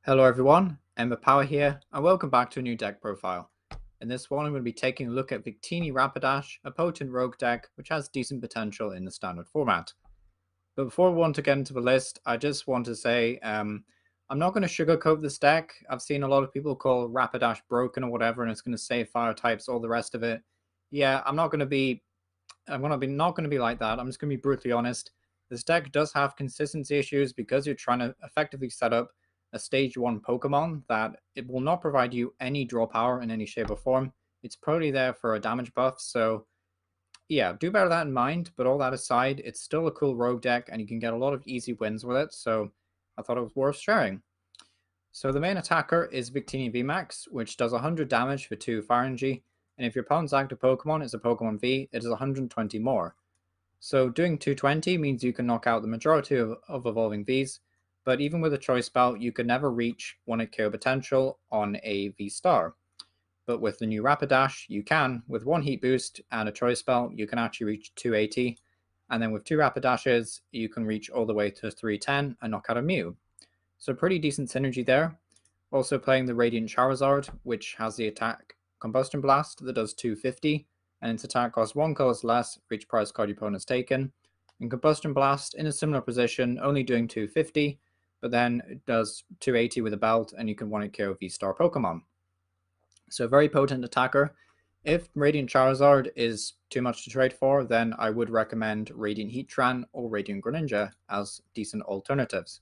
Hello everyone, Emma Power here, and welcome back to a new deck profile. In this one, I'm going to be taking a look at Victini Rapidash, a potent rogue deck which has decent potential in the standard format. But before we want to get into the list, I just want to say I'm not going to sugarcoat this deck. I've seen a lot of people call Rapidash broken or whatever, and it's going to save fire types, all the rest of it. Yeah, I'm not going to be like that. I'm just going to be brutally honest. This deck does have consistency issues because you're trying to effectively set up a stage 1 Pokemon that it will not provide you any draw power in any shape or form. It's probably there for a damage buff, so yeah, do bear that in mind. But all that aside, it's still a cool rogue deck and you can get a lot of easy wins with it, so I thought it was worth sharing. So the main attacker is Victini Vmax, which does 100 damage for 2 fire energy, and if your opponent's active Pokemon is a Pokemon V, it is 120 more. So doing 220 means you can knock out the majority of evolving Vs, but even with a choice spell, you could never reach 1-hit KO potential on a vstar. But with the new Rapidash, you can. With 1 heat boost and a choice spell, you can actually reach 280, and then with 2 Rapidashes, you can reach all the way to 310 and knock out a Mew. So pretty decent synergy there. Also playing the Radiant Chariazrd, which has the attack Combustion Blast that does 250, and its attack costs 1 color less for each prize card your opponent has taken. And Combustion Blast in a similar position, only doing 250, but then it does 280 with a belt, and you can 1-hit KO V-Star Pokemon. So very potent attacker. If Radiant Charizard is too much to trade for, then I would recommend Radiant Heatran or Radiant Greninja as decent alternatives.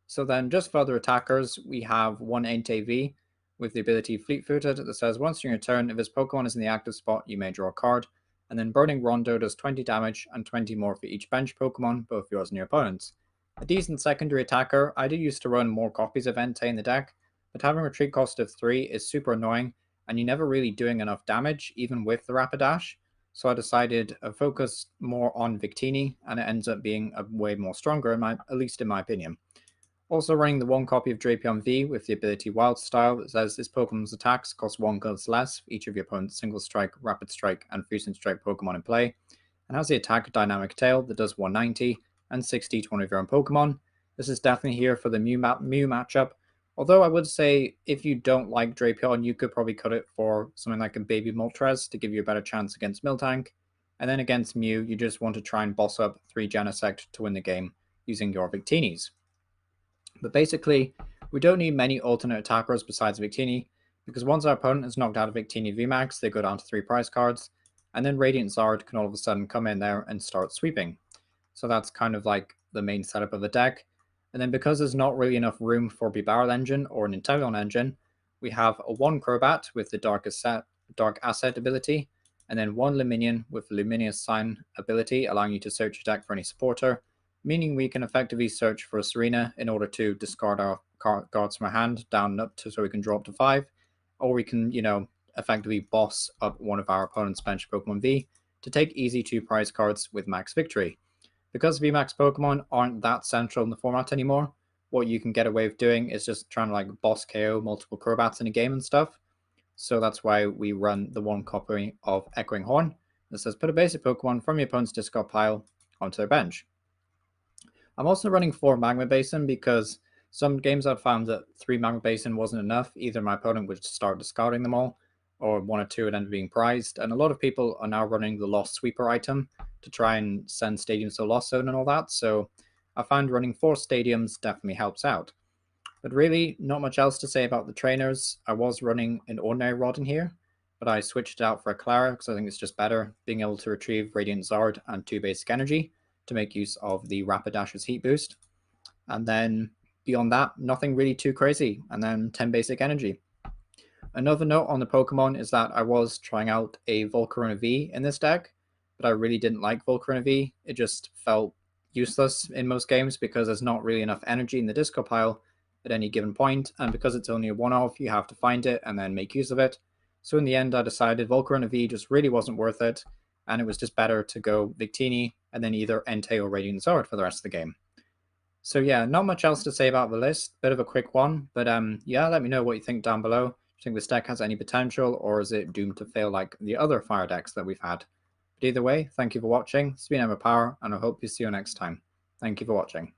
So then just for other attackers, we have 1 Entei V with the ability Fleet-Footed that says once during your turn, if this Pokemon is in the active spot, you may draw a card. And then Burning Rondo does 20 damage and 20 more for each bench Pokemon, both yours and your opponent's. A decent secondary attacker. I do used to run more copies of Entei in the deck, but having a retreat cost of 3 is super annoying, and you're never really doing enough damage, even with the Rapidash. So I decided to focus more on Victini, and it ends up being a way more stronger, at least in my opinion. Also running the 1 copy of Drapion V with the ability Wild Style that says this Pokemon's attacks cost 1 color less for each of your opponent's Single Strike, Rapid Strike, and Fusion Strike Pokemon in play, and has the attack Dynamic Tail that does 190 and 60 to one of your own Pokemon. This is definitely here for the Mew matchup, although I would say if you don't like Drapion, you could probably cut it for something like a Baby Moltres to give you a better chance against Miltank, and then against Mew, you just want to try and boss up 3 Genesect to win the game using your Victinis. But basically, we don't need many alternate attackers besides Victini, because once our opponent has knocked out a Victini Vmax, they go down to 3 prize cards, and then Radiant Zard can all of a sudden come in there and start sweeping. So that's kind of like the main setup of the deck. And then because there's not really enough room for B-Barrel Engine or an Inteleon Engine, we have a 1 Crobat with the Dark Asset ability, and then 1 Luminion with the Luminous Sign ability, allowing you to search your deck for any supporter, meaning we can effectively search for a Serena in order to discard our cards from our hand down up to so we can draw up to 5, or we can, effectively boss up one of our opponent's bench Pokemon V to take easy 2 prize cards with max victory. Because VMAX Pokemon aren't that central in the format anymore, what you can get away with doing is just trying to like boss KO multiple Crobats in a game and stuff. So that's why we run the 1 copy of Echoing Horn that says put a basic Pokemon from your opponent's discard pile onto their bench. I'm also running 4 Magma Basin because some games I've found that 3 Magma Basin wasn't enough. Either my opponent would start discarding them all, or 1 or 2 would end up being prized. And a lot of people are now running the Lost Sweeper item to try and send stadiums to Lost Zone and all that. So I find running 4 stadiums definitely helps out. But really, not much else to say about the trainers. I was running an Ordinary Rod in here, but I switched it out for a Clara because I think it's just better being able to retrieve Radiant Zard and 2 basic energy to make use of the Rapidash's Heat Boost. And then beyond that, nothing really too crazy. And then 10 basic energy. Another note on the Pokemon is that I was trying out a Volcarona V in this deck, but I really didn't like Volcarona V. It just felt useless in most games because there's not really enough energy in the discard pile at any given point, and because it's only a one-off, you have to find it and then make use of it. So in the end, I decided Volcarona V just really wasn't worth it, and it was just better to go Victini and then either Entei or Radiant Zard for the rest of the game. So yeah, not much else to say about the list. Bit of a quick one, but yeah, let me know what you think down below. Do you think this deck has any potential, or is it doomed to fail like the other fire decks that we've had? But either way, thank you for watching. It's been Emma Power, and I hope to see you next time. Thank you for watching.